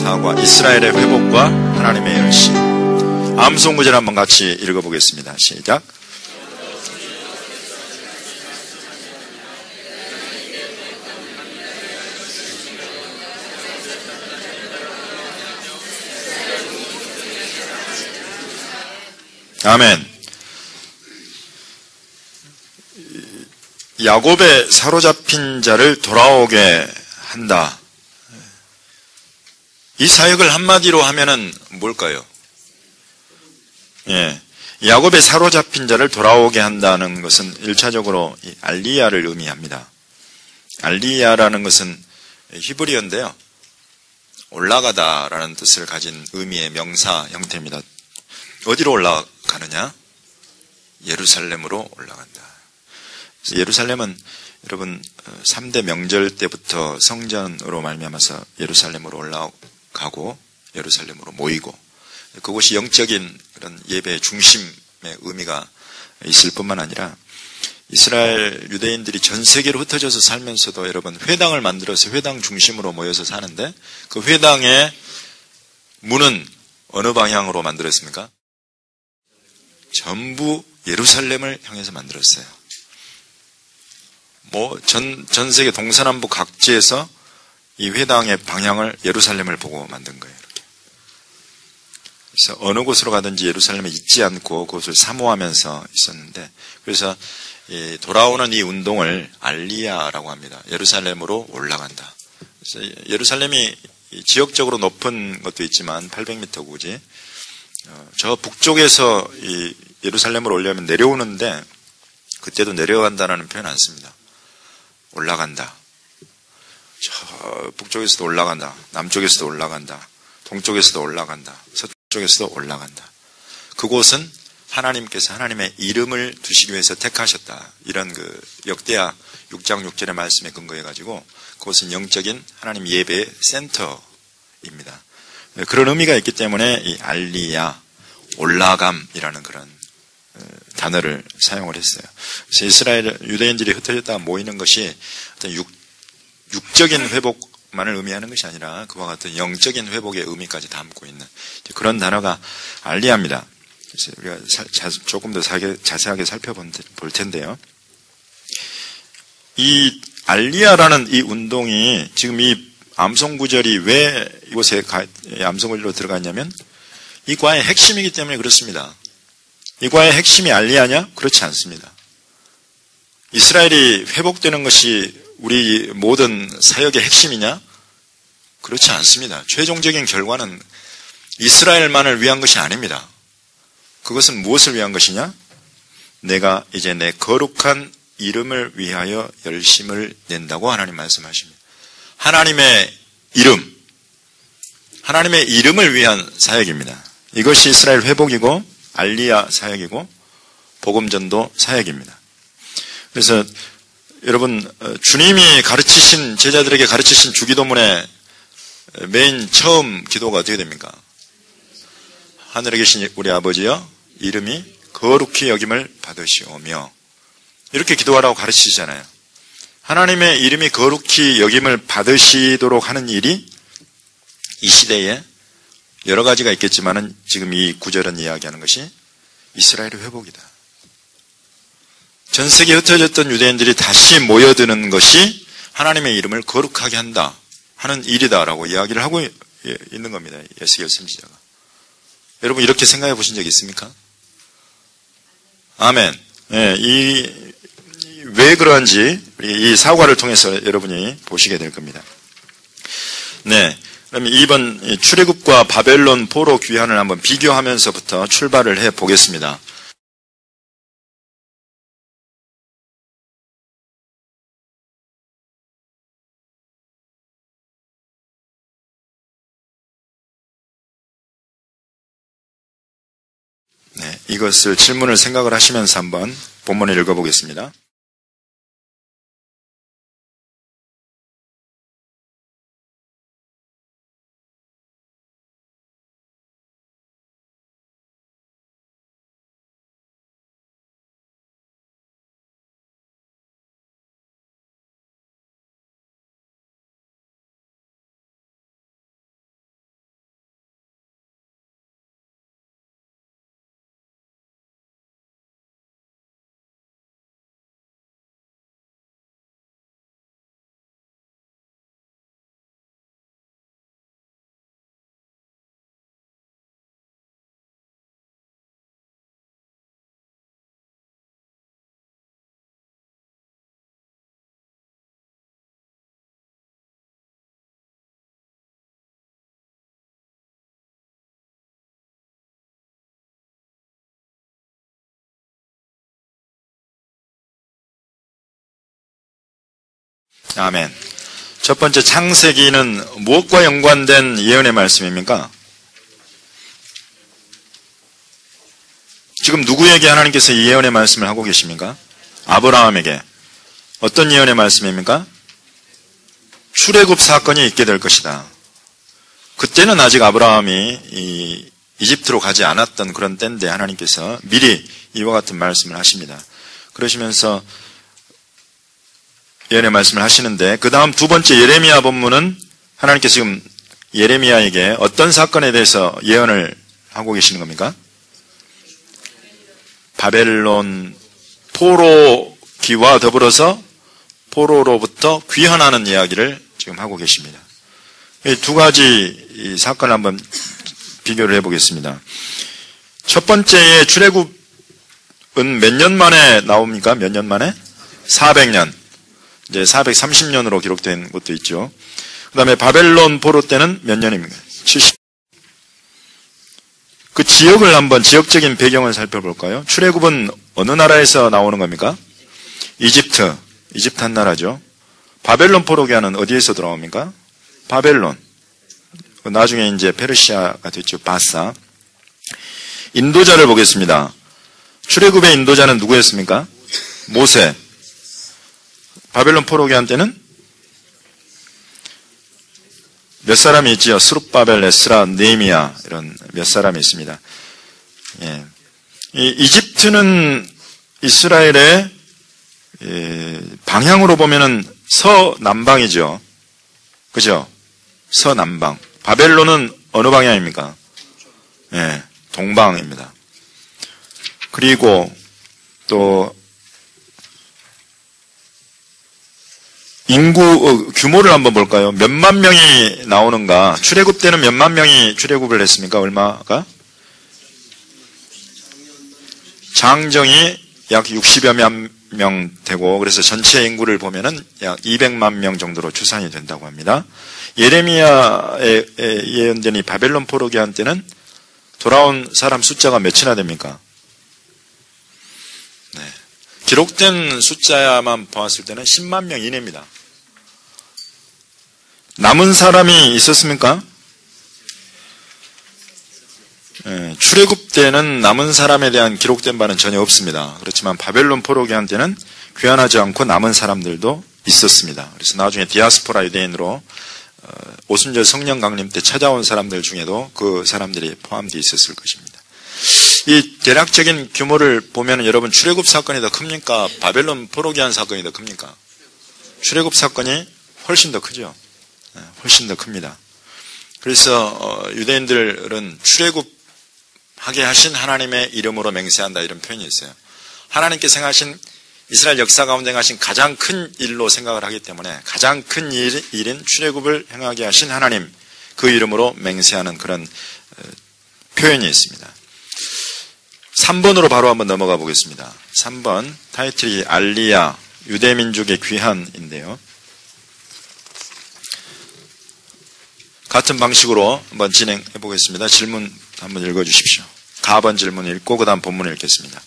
사과, 이스라엘의 회복과 하나님의 열심. 암송 구절 한번 같이 읽어보겠습니다. 시작. 아멘. 야곱의 사로잡힌 자를 돌아오게 한다. 이 사역을 한마디로 하면은 뭘까요? 예. 야곱의 사로잡힌 자를 돌아오게 한다는 것은 1차적으로 알리야를 의미합니다. 알리야라는 것은 히브리어인데요. 올라가다라는 뜻을 가진 의미의 명사 형태입니다. 어디로 올라가느냐? 예루살렘으로 올라간다. 예루살렘은 여러분 3대 명절 때부터 성전으로 말미암아서 예루살렘으로 올라가고 예루살렘으로 모이고 그곳이 영적인 그런 예배의 중심의 의미가 있을 뿐만 아니라 이스라엘 유대인들이 전 세계로 흩어져서 살면서도 여러분 회당을 만들어서 회당 중심으로 모여서 사는데 그 회당의 문은 어느 방향으로 만들었습니까? 전부 예루살렘을 향해서 만들었어요. 전 세계 동서남북 각지에서 이 회당의 방향을 예루살렘을 보고 만든 거예요. 이렇게. 그래서 어느 곳으로 가든지 예루살렘에 잊지 않고 그곳을 사모하면서 있었는데, 그래서 돌아오는 이 운동을 알리야라고 합니다. 예루살렘으로 올라간다. 그래서 예루살렘이 지역적으로 높은 것도 있지만 800m 구지. 저 북쪽에서 이 예루살렘으로 올려면 내려오는데 그때도 내려간다는 표현 안 씁니다. 올라간다. 저 북쪽에서도 올라간다. 남쪽에서도 올라간다. 동쪽에서도 올라간다. 서쪽에서도 올라간다. 그곳은 하나님께서 하나님의 이름을 두시기 위해서 택하셨다. 이런 그 역대하 6장 6절의 말씀에 근거해가지고 그곳은 영적인 하나님 예배의 센터입니다. 그런 의미가 있기 때문에 이 알리야, 올라감이라는 그런 단어를 사용을 했어요. 그래서 이스라엘 유대인들이 흩어졌다가 모이는 것이 어떤 육적인 회복만을 의미하는 것이 아니라 그와 같은 영적인 회복의 의미까지 담고 있는 그런 단어가 알리야입니다. 그래서 우리가 조금 더 자세하게 살펴볼 텐데요. 이 알리야라는 이 운동이 지금 이 암송 구절이 왜 이곳에 암송 구절로 들어갔냐면 이 과의 핵심이기 때문에 그렇습니다. 이 과의 핵심이 알리야냐? 그렇지 않습니다. 이스라엘이 회복되는 것이 우리 모든 사역의 핵심이냐? 그렇지 않습니다. 최종적인 결과는 이스라엘만을 위한 것이 아닙니다. 그것은 무엇을 위한 것이냐? 내가 이제 내 거룩한 이름을 위하여 열심을 낸다고 하나님 말씀하십니다. 하나님의 이름을 위한 사역입니다. 이것이 이스라엘 회복이고 알리야 사역이고 복음전도 사역입니다. 그래서 여러분 주님이 가르치신 제자들에게 가르치신 주기도문의 맨 처음 기도가 어떻게 됩니까? 하늘에 계신 우리 아버지여 이름이 거룩히 여김을 받으시오며 이렇게 기도하라고 가르치시잖아요. 하나님의 이름이 거룩히 여김을 받으시도록 하는 일이 이 시대에 여러 가지가 있겠지만은 지금 이 구절은 이야기하는 것이 이스라엘의 회복이다. 전 세계에 흩어졌던 유대인들이 다시 모여드는 것이 하나님의 이름을 거룩하게 한다 하는 일이다라고 이야기를 하고 있는 겁니다. 에스겔 선지자가. 여러분 이렇게 생각해 보신 적 있습니까? 아멘. 네, 왜 그런지 이 사과를 통해서 여러분이 보시게 될 겁니다. 네. 그럼 이번 출애굽과 바벨론 포로 귀환을 한번 비교하면서부터 출발을 해 보겠습니다. 네, 이것을 질문을 생각을 하시면서 한번 본문을 읽어보겠습니다. 아멘. 첫 번째 창세기는 무엇과 연관된 예언의 말씀입니까? 지금 누구에게 하나님께서 이 예언의 말씀을 하고 계십니까? 아브라함에게. 어떤 예언의 말씀입니까? 출애굽 사건이 있게 될 것이다. 그때는 아직 아브라함이 이집트로 가지 않았던 그런 때인데 하나님께서 미리 이와 같은 말씀을 하십니다. 그러시면서 예언의 말씀을 하시는데 그 다음 두 번째 예레미야 본문은 하나님께서 지금 예레미야에게 어떤 사건에 대해서 예언을 하고 계시는 겁니까? 바벨론 포로기와 더불어서 포로로부터 귀환하는 이야기를 지금 하고 계십니다. 이 두 가지 이 사건을 한번 비교를 해보겠습니다. 첫 번째의 출애굽은 몇 년 만에 나옵니까? 몇 년 만에? 400년. 이제 430년으로 기록된 것도 있죠. 그 다음에 바벨론 포로 때는 몇 년입니까? 70. 그 지역을 한번 지역적인 배경을 살펴볼까요? 출애굽은 어느 나라에서 나오는 겁니까? 이집트 한 나라죠. 바벨론 포로기아는 어디에서 들어옵니까? 바벨론. 나중에 이제 페르시아가 됐죠. 바사. 인도자를 보겠습니다. 출애굽의 인도자는 누구였습니까? 모세. 바벨론 포로기한 때는 몇 사람이 있지요? 스룹바벨, 에스라, 네미야 이런 몇 사람이 있습니다. 예. 이집트는 이스라엘의 방향으로 보면은 서남방이죠. 그죠? 서남방. 바벨론은 어느 방향입니까? 예, 동방입니다. 그리고 또 인구 규모를 한번 볼까요? 몇만 명이 나오는가? 출애굽 때는 몇만 명이 출애굽을 했습니까? 얼마가? 장정이 약 60여 명 되고 그래서 전체 인구를 보면은 약 200만 명 정도로 추산이 된다고 합니다. 예레미야의 예언된 이 바벨론 포로기한 때는 돌아온 사람 숫자가 몇이나 됩니까? 네. 기록된 숫자만 보았을 때는 10만 명 이내입니다. 남은 사람이 있었습니까? 네. 출애굽 때는 남은 사람에 대한 기록된 바는 전혀 없습니다. 그렇지만 바벨론 포로기한 때는 귀환하지 않고 남은 사람들도 있었습니다. 그래서 나중에 디아스포라 유대인으로 오순절 성령 강림 때 찾아온 사람들 중에도 그 사람들이 포함되어 있었을 것입니다. 이 대략적인 규모를 보면 여러분 출애굽 사건이 더 큽니까? 바벨론 포로기한 사건이 더 큽니까? 출애굽 사건이 훨씬 더 크죠. 훨씬 더 큽니다. 그래서 유대인들은 출애굽하게 하신 하나님의 이름으로 맹세한다 이런 표현이 있어요. 하나님께서 행하신 이스라엘 역사 가운데 하신 가장 큰 일로 생각을 하기 때문에 가장 큰 일인 출애굽을 행하게 하신 하나님 그 이름으로 맹세하는 그런 표현이 있습니다. 3번으로 바로 한번 넘어가 보겠습니다. 3번 타이틀이 알리야 유대민족의 귀환인데요. 같은 방식으로 한번 진행해 보겠습니다. 질문 한번 읽어주십시오. 가번 질문 읽고 그 다음 본문 읽겠습니다.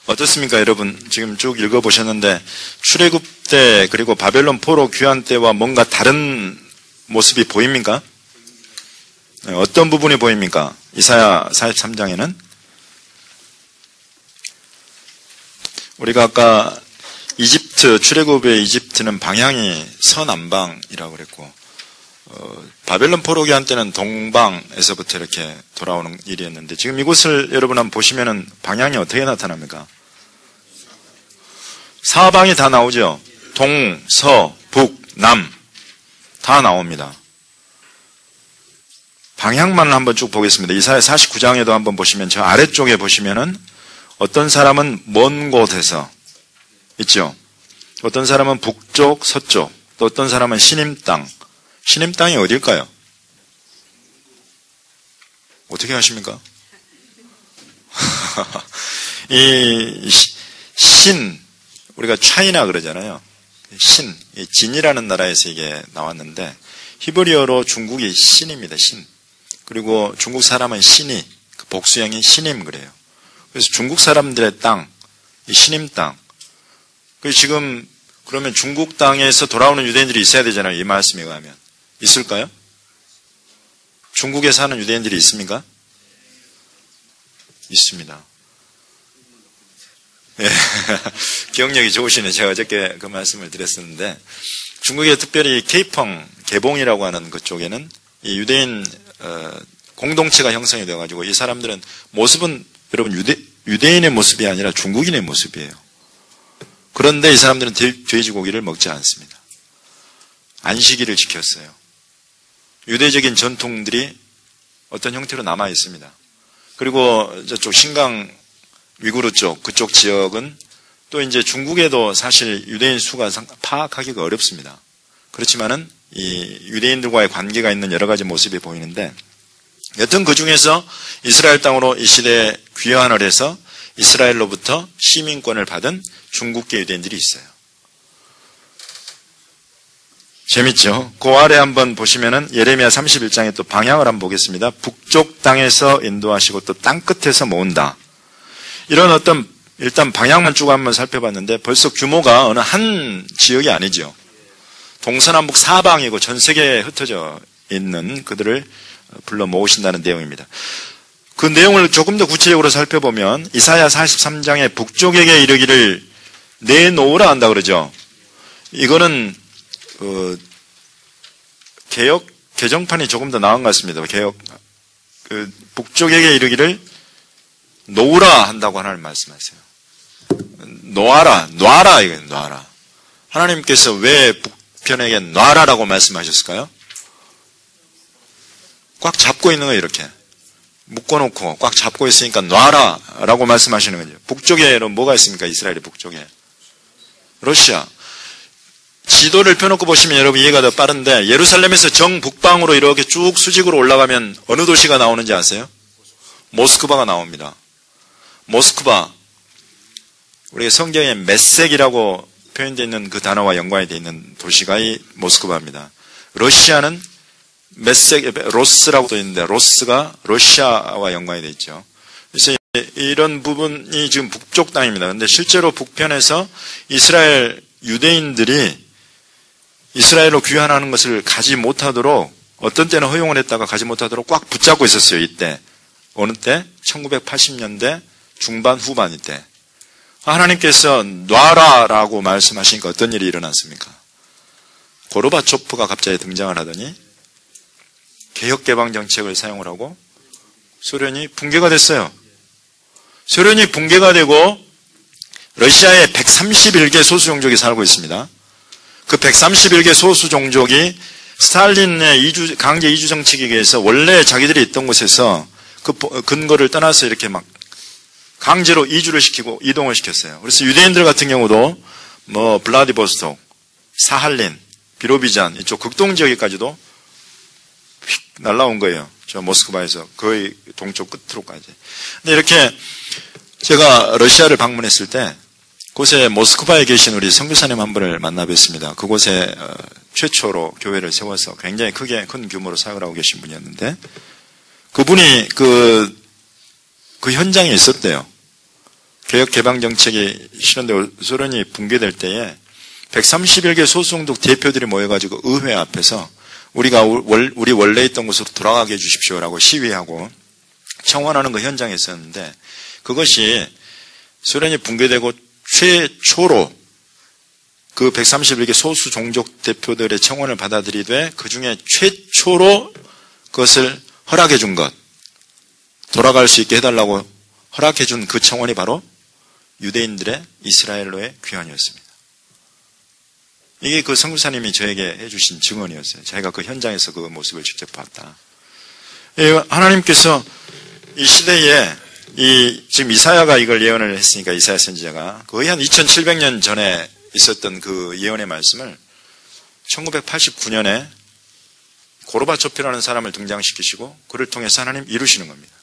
어떻습니까, 여러분? 지금 쭉 읽어보셨는데 출애굽 때 그리고 바벨론 포로 귀환 때와 뭔가 다른 모습이 보입니까? 어떤 부분이 보입니까? 이사야 43장에는 우리가 아까 이집트, 출애굽의 이집트는 방향이 서남방이라고 그랬고 바벨론 포로 귀환 때는 동방에서부터 이렇게 돌아오는 일이었는데 지금 이곳을 여러분 한번 보시면은 방향이 어떻게 나타납니까? 사방이 다 나오죠. 동, 서, 북, 남 다 나옵니다. 방향만을 한번 쭉 보겠습니다. 이사야 49장에도 한번 보시면 저 아래쪽에 보시면은 어떤 사람은 먼 곳에서 있죠. 어떤 사람은 북쪽, 서쪽, 또 어떤 사람은 신임 땅. 신임 땅이 어딜까요? 어떻게 하십니까? 이 신, 우리가 차이나 그러잖아요. 신, 진이라는 나라에서 이게 나왔는데 히브리어로 중국이 신입니다. 신. 그리고 중국 사람은 신이, 그 복수형이 신임 그래요. 그래서 중국 사람들의 땅, 이 신임 땅. 그래서 지금 그러면 중국 땅에서 돌아오는 유대인들이 있어야 되잖아요. 이 말씀에 의하면. 있을까요? 중국에 사는 유대인들이 있습니까? 있습니다. 예. 기억력이 좋으시네. 제가 어저께 그 말씀을 드렸었는데 중국에 특별히 케이펑, 개봉이라고 하는 그쪽에는 이 유대인 공동체가 형성이 되어가지고 이 사람들은 모습은 여러분 유대인의 모습이 아니라 중국인의 모습이에요. 그런데 이 사람들은 돼지고기를 먹지 않습니다. 안식일을 지켰어요. 유대적인 전통들이 어떤 형태로 남아 있습니다. 그리고 저쪽 신강 위구르 쪽 그쪽 지역은 또 이제 중국에도 사실 유대인 수가 파악하기가 어렵습니다. 그렇지만은 이 유대인들과의 관계가 있는 여러 가지 모습이 보이는데 여튼 그 중에서 이스라엘 땅으로 이 시대에 귀환을 해서 이스라엘로부터 시민권을 받은 중국계 유대인들이 있어요. 재밌죠? 그 아래 한번 보시면은 예레미야 31장에 또 방향을 한번 보겠습니다. 북쪽 땅에서 인도하시고 또 땅 끝에서 모은다. 이런 어떤 일단 방향만 쭉 한번 살펴봤는데 벌써 규모가 어느 한 지역이 아니죠. 동서남북 사방이고 전 세계에 흩어져 있는 그들을 불러 모으신다는 내용입니다. 그 내용을 조금 더 구체적으로 살펴보면 이사야 43장에 북쪽에게 이르기를 내놓으라 한다 그러죠. 이거는 개정판이 조금 더 나은 것 같습니다. 북쪽에게 이르기를 놓으라 한다고 하나님 말씀하세요. 놔라, 이거 놔라. 하나님께서 왜 북편에게 놔라라고 말씀하셨을까요? 꽉 잡고 있는 거예요, 이렇게. 묶어놓고 꽉 잡고 있으니까 놔라라고 말씀하시는 거죠. 북쪽에 뭐가 있습니까? 이스라엘의 북쪽에. 러시아. 지도를 펴놓고 보시면 여러분 이해가 더 빠른데 예루살렘에서 정북방으로 이렇게 쭉 수직으로 올라가면 어느 도시가 나오는지 아세요? 모스크바가 나옵니다. 모스크바. 우리가 성경에 메섹이라고 표현되어 있는 그 단어와 연관이 되어 있는 도시가 이 모스크바입니다. 러시아는 로스라고 되어 있는데 로스가 러시아와 연관이 되어 있죠. 그래서 이런 부분이 지금 북쪽 땅입니다. 그런데 실제로 북편에서 이스라엘 유대인들이 이스라엘로 귀환하는 것을 가지 못하도록 어떤 때는 허용을 했다가 가지 못하도록 꽉 붙잡고 있었어요. 이때. 어느 때? 1980년대 중반 후반일 때. 하나님께서 놔라라고 말씀하시니까 어떤 일이 일어났습니까? 고르바초프가 갑자기 등장을 하더니 개혁개방 정책을 사용을 하고 소련이 붕괴가 됐어요. 소련이 붕괴가 되고 러시아에 131개 소수종족이 살고 있습니다. 그 131개 소수종족이 스탈린의 강제 이주 정책에 의해서 원래 자기들이 있던 곳에서 그 근거를 떠나서 이렇게 막 강제로 이주를 시키고 이동을 시켰어요. 그래서 유대인들 같은 경우도 블라디보스톡, 사할린, 비로비잔 이쪽 극동 지역에까지도 휙 날라온 거예요. 저 모스크바에서 거의 동쪽 끝으로까지. 근데 이렇게 제가 러시아를 방문했을 때 그곳에 모스크바에 계신 우리 선교사님 한 분을 만나 뵀습니다. 그곳에 최초로 교회를 세워서 굉장히 큰 규모로 사역을 하고 계신 분이었는데 그분이 그 현장에 있었대요. 개혁 개방 정책이 실현되고 소련이 붕괴될 때에 131개 소수민족 대표들이 모여가지고 의회 앞에서 우리 원래 있던 곳으로 돌아가게 해주십시오라고 시위하고 청원하는 그 현장에 있었는데, 그것이 소련이 붕괴되고 최초로 그 131개 소수 종족 대표들의 청원을 받아들이되 그 중에 최초로 그것을 허락해 준 것, 돌아갈 수 있게 해달라고 허락해 준 그 청원이 바로 유대인들의 이스라엘로의 귀환이었습니다. 이게 그 선교사님이 저에게 해주신 증언이었어요. 제가 그 현장에서 그 모습을 직접 봤다. 하나님께서 이 시대에 지금 이사야가 이걸 예언을 했으니까, 이사야 선지자가 거의 한 2700년 전에 있었던 그 예언의 말씀을 1989년에 고르바초프라는 사람을 등장시키시고 그를 통해서 하나님 이루시는 겁니다.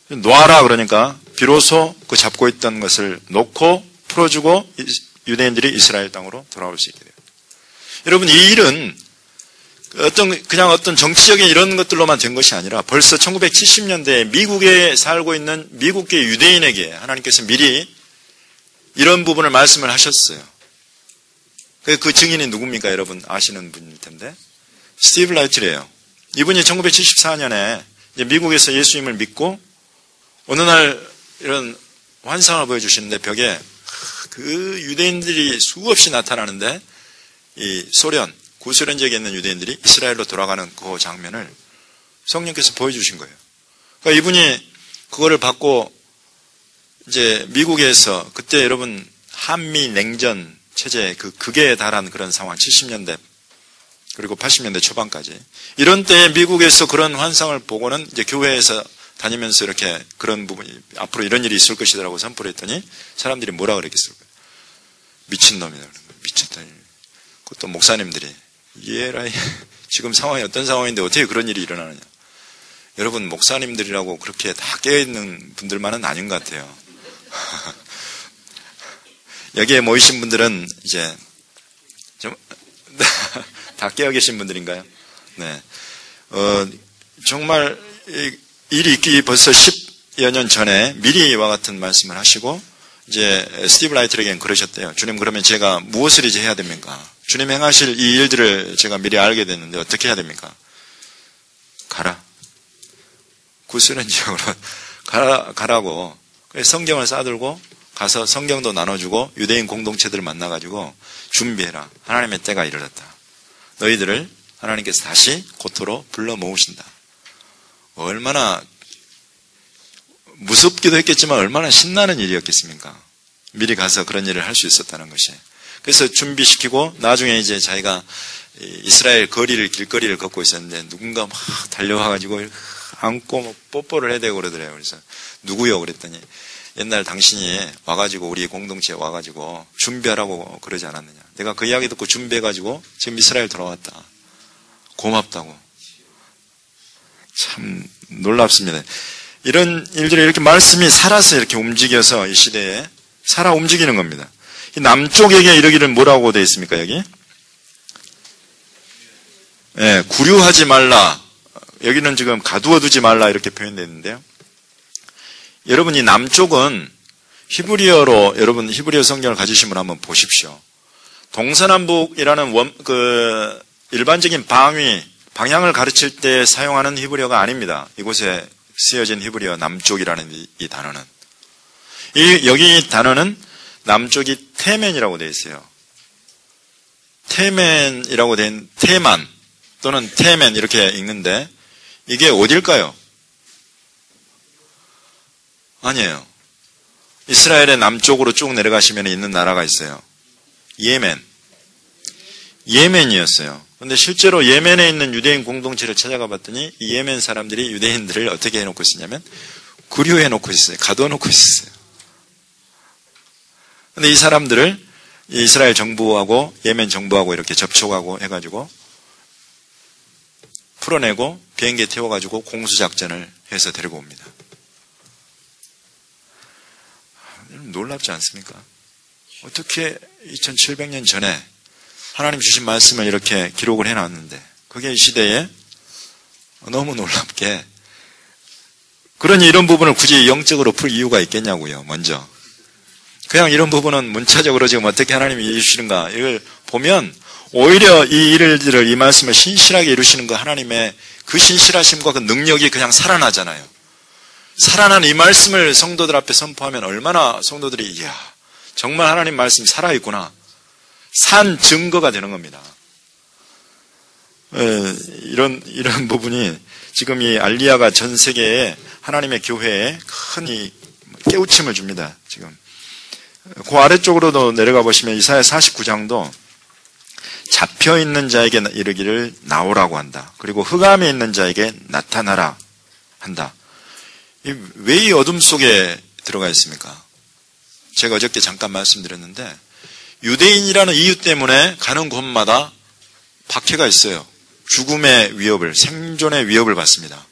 놓아라 그러니까 비로소 그 잡고 있던 것을 놓고 풀어주고 유대인들이 이스라엘 땅으로 돌아올 수 있게 돼요. 여러분, 이 일은 그냥 어떤 정치적인 이런 것들로만 된 것이 아니라 벌써 1970년대에 미국에 살고 있는 미국계 유대인에게 하나님께서 미리 이런 부분을 말씀을 하셨어요. 그 증인이 누굽니까? 여러분 아시는 분일 텐데, 스티브 라이트래요. 이분이 1974년에 미국에서 예수님을 믿고 어느 날 이런 환상을 보여주시는데, 벽에 그 유대인들이 수없이 나타나는데 이 구소련 지역에 있는 유대인들이 이스라엘로 돌아가는 그 장면을 성령께서 보여주신 거예요. 그러니까 이분이 그거를 받고 이제 미국에서, 그때 여러분 한미 냉전 체제 극에 달한 그런 상황, 70년대 그리고 80년대 초반까지 이런 때에 미국에서 그런 환상을 보고는 이제 교회에서 다니면서 이렇게 그런 부분이 앞으로 이런 일이 있을 것이라고 선포를 했더니 사람들이 뭐라 그랬겠어요? 미친놈이다. 미쳤다. 그것도 목사님들이 얘라, 지금 상황이 어떤 상황인데 어떻게 그런 일이 일어나느냐. 여러분, 목사님들이라고 그렇게 다 깨어있는 분들만은 아닌 것 같아요. 여기에 모이신 분들은 이제 좀 다 깨어 계신 분들인가요? 네. 정말 일이 있기 벌써 10여 년 전에 미리 이와 같은 말씀을 하시고 이제 스티브 라이트에게는 그러셨대요. 주님, 그러면 제가 무엇을 이제 해야 됩니까? 주님 행하실 이 일들을 제가 미리 알게 됐는데 어떻게 해야 됩니까? 가라. 구소련 지역으로 가라고 성경을 싸들고 가서 성경도 나눠주고 유대인 공동체들을 만나가지고 준비해라. 하나님의 때가 이르렀다. 너희들을 하나님께서 다시 고토로 불러 모으신다. 얼마나 무섭기도 했겠지만 얼마나 신나는 일이었겠습니까? 미리 가서 그런 일을 할 수 있었다는 것이. 그래서 준비시키고 나중에 이제 자기가 이스라엘 길거리를 걷고 있었는데 누군가 막 달려와가지고 안고 뭐 뽀뽀를 해야 되고 그러더래요. 그래서 누구요? 그랬더니 옛날 당신이 와가지고 우리 공동체에 와가지고 준비하라고 그러지 않았느냐. 내가 그 이야기 듣고 준비해가지고 지금 이스라엘 돌아왔다. 고맙다고. 참 놀랍습니다. 이런 일들이 이렇게 말씀이 살아서 이렇게 움직여서 이 시대에 살아 움직이는 겁니다. 이 남쪽에게 이르기를 뭐라고 되어 있습니까, 여기? 네, 구류하지 말라. 여기는 지금 가두어 두지 말라 이렇게 표현되어 있는데요. 여러분, 이 남쪽은 히브리어로, 여러분 히브리어 성경을 가지신 분 한번 보십시오. 동서남북이라는 일반적인 방향을 가르칠 때 사용하는 히브리어가 아닙니다. 이곳에 쓰여진 히브리어 남쪽이라는 이 단어는. 여기 이 단어는 남쪽이 테멘이라고 되어 있어요. 테멘이라고 된 테만 또는 테멘 이렇게 읽는데 이게 어딜까요? 아니에요. 이스라엘의 남쪽으로 쭉 내려가시면 있는 나라가 있어요. 예멘이었어요. 그런데 실제로 예멘에 있는 유대인 공동체를 찾아가 봤더니 이 예멘 사람들이 유대인들을 어떻게 해놓고 있었냐면 구류해놓고 있어요. 가둬놓고 있었어요. 그런데 이 사람들을 이스라엘 정부하고 예멘 정부하고 이렇게 접촉하고 해가지고 풀어내고 비행기에 태워가지고 공수작전을 해서 데리고 옵니다. 놀랍지 않습니까? 어떻게 2700년 전에 하나님 주신 말씀을 이렇게 기록을 해놨는데 그게 이 시대에 너무 놀랍게 그러니 이런 부분을 굳이 영적으로 풀 이유가 있겠냐고요. 먼저 그냥 이런 부분은 문자적으로 지금 어떻게 하나님이 이루시는가 이걸 보면 오히려 이 일들을, 이 말씀을 신실하게 이루시는 그 하나님의 그 신실하심과 그 능력이 그냥 살아나잖아요. 살아난 이 말씀을 성도들 앞에 선포하면 얼마나 성도들이 이야 정말 하나님 말씀이 살아있구나 산 증거가 되는 겁니다. 이런 부분이 지금 이 알리야가 전 세계에 하나님의 교회에 큰 이 깨우침을 줍니다. 지금 그 아래쪽으로도 내려가 보시면 이사야 49장도 잡혀있는 자에게 이르기를 나오라고 한다. 그리고 흑암에 있는 자에게 나타나라 한다. 왜 이 어둠 속에 들어가 있습니까? 제가 어저께 잠깐 말씀드렸는데 유대인이라는 이유 때문에 가는 곳마다 박해가 있어요. 죽음의 위협을, 생존의 위협을 받습니다.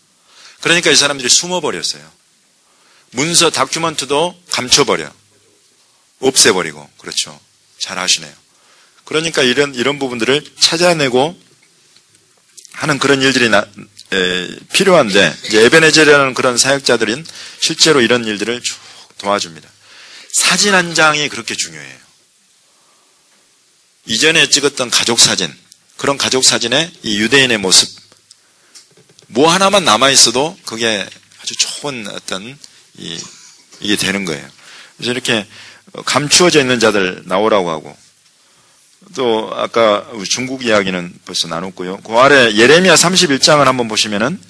그러니까 이 사람들이 숨어버렸어요. 문서 다큐멘트도 감춰버려. 없애버리고. 그렇죠. 잘 아시네요. 그러니까 이런 부분들을 찾아내고 하는 그런 일들이 필요한데, 이제 에베네젤이라는 그런 사역자들은 실제로 이런 일들을 쭉 도와줍니다. 사진 한 장이 그렇게 중요해요. 이전에 찍었던 가족 사진, 그런 가족 사진에 이 유대인의 모습, 뭐 하나만 남아있어도 그게 아주 좋은 어떤, 이게 되는 거예요. 그래서 이렇게 감추어져 있는 자들 나오라고 하고, 또 아까 중국 이야기는 벌써 나눴고요. 그 아래 예레미야 31장을 한번 보시면은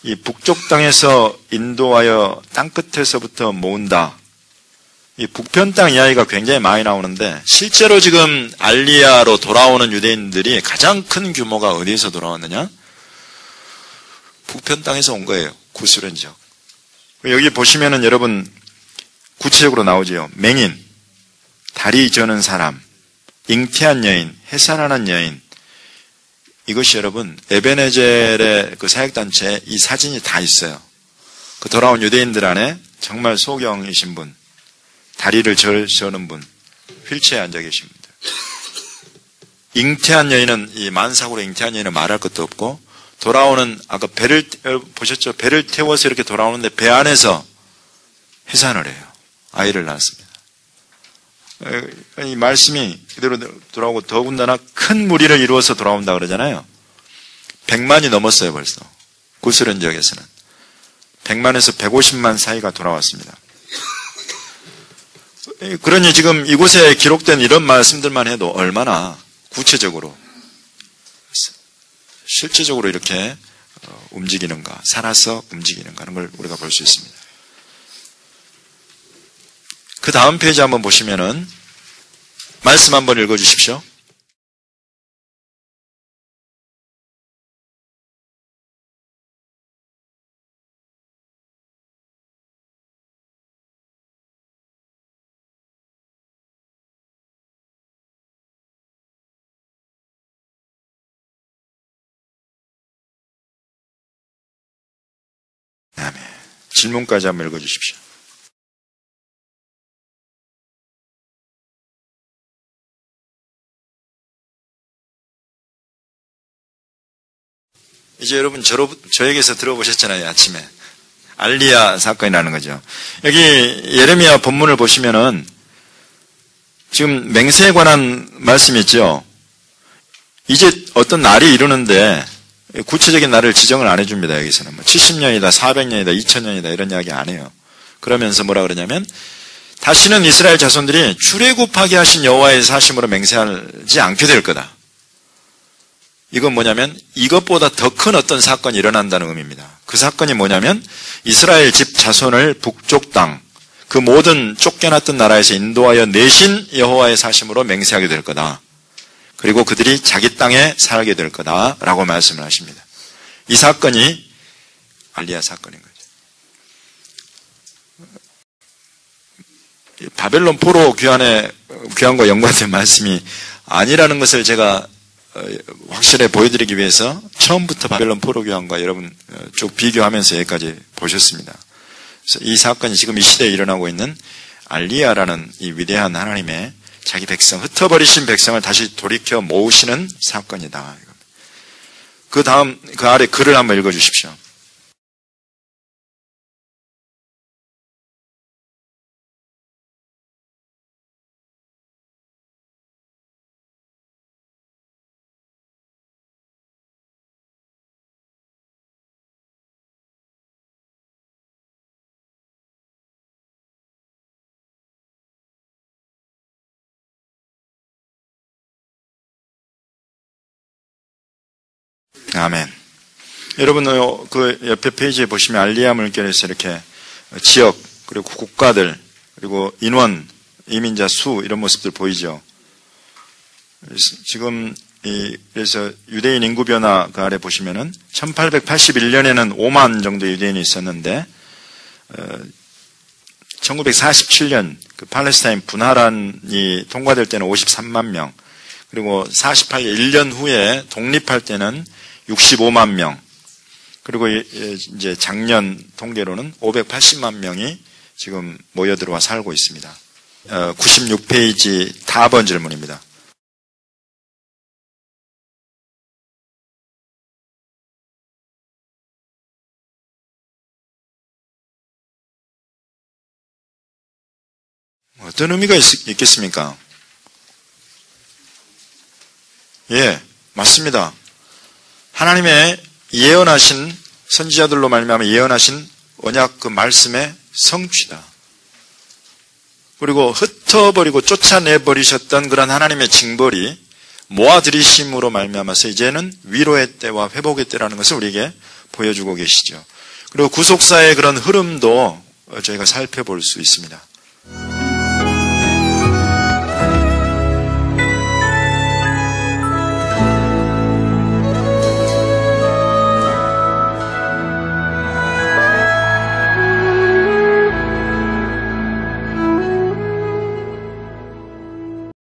이 북쪽 땅에서 인도하여 땅끝에서부터 모은다. 이 북편 땅 이야기가 굉장히 많이 나오는데 실제로 지금 알리야로 돌아오는 유대인들이 가장 큰 규모가 어디에서 돌아왔느냐? 북편 땅에서 온 거예요. 구스른 지역. 여기 보시면은 여러분 구체적으로 나오죠. 맹인, 다리 저는 사람, 잉태한 여인, 해산하는 여인. 이것이 여러분 에베네젤의 그 사역단체에 이 사진이 다 있어요. 그 돌아온 유대인들 안에 정말 소경이신 분, 다리를 저는 분, 휠체어에 앉아 계십니다. 잉태한 여인은, 이 만삭으로 잉태한 여인은 말할 것도 없고, 돌아오는, 아까 배를, 보셨죠? 배를 태워서 이렇게 돌아오는데 배 안에서 해산을 해요. 아이를 낳았습니다. 이 말씀이 그대로 돌아오고 더군다나 큰 무리를 이루어서 돌아온다 그러잖아요. 100만이 넘었어요 벌써. 구스른 지역에서는 100만에서 150만 사이가 돌아왔습니다. 그러니 지금 이곳에 기록된 이런 말씀들만 해도 얼마나 구체적으로 실제적으로 이렇게 움직이는가, 살아서 움직이는가 하는 걸 우리가 볼 수 있습니다. 그 다음 페이지 한번 보시면은 말씀 한번 읽어주십시오. 아멘. 질문까지 한번 읽어주십시오. 이제 여러분 저에게서 들어보셨잖아요. 아침에 알리야 사건이라는 거죠. 여기 예레미야 본문을 보시면은 지금 맹세에 관한 말씀이 있죠. 이제 어떤 날이 이르는데 구체적인 날을 지정을 안 해줍니다. 여기서는 뭐 70년이다 400년이다 2000년이다 이런 이야기 안 해요. 그러면서 뭐라 그러냐면 다시는 이스라엘 자손들이 출애굽하게 하신 여호와의 사심으로 맹세하지 않게 될 거다. 이건 뭐냐면 이것보다 더 큰 어떤 사건이 일어난다는 의미입니다. 그 사건이 뭐냐면 이스라엘 집 자손을 북쪽 땅, 그 모든 쫓겨났던 나라에서 인도하여 내신 여호와의 사심으로 맹세하게 될 거다. 그리고 그들이 자기 땅에 살게 될 거다라고 말씀을 하십니다. 이 사건이 알리야 사건인 거죠. 바벨론 포로 귀환과 연관된 말씀이 아니라는 것을 제가 확실히 보여드리기 위해서 처음부터 바벨론 포로 귀환과 여러분 쭉 비교하면서 여기까지 보셨습니다. 그래서 이 사건이 지금 이 시대에 일어나고 있는 알리야라는 이 위대한 하나님의 자기 백성, 흩어버리신 백성을 다시 돌이켜 모으시는 사건이다. 그 다음, 그 아래 글을 한번 읽어주십시오. 아멘. 여러분, 그 옆에 페이지에 보시면 알리아 물결에서 이렇게 지역, 그리고 국가들, 그리고 인원, 이민자 수, 이런 모습들 보이죠? 지금, 그래서 유대인 인구 변화 그 아래 보시면은 1881년에는 5만 정도 유대인이 있었는데, 1947년 그 팔레스타인 분화란이 통과될 때는 53만 명, 그리고 1년 후에 독립할 때는 65만 명, 그리고 이제 작년 통계로는 580만 명이 지금 모여들어와 살고 있습니다. 96페이지 4번 질문입니다. 어떤 의미가 있겠습니까? 예, 맞습니다. 하나님의 예언하신 선지자들로 말미암아 예언하신 언약 그 말씀의 성취다. 그리고 흩어버리고 쫓아내버리셨던 그런 하나님의 징벌이 모아들이심으로 말미암아서 이제는 위로의 때와 회복의 때라는 것을 우리에게 보여주고 계시죠. 그리고 구속사의 그런 흐름도 저희가 살펴볼 수 있습니다.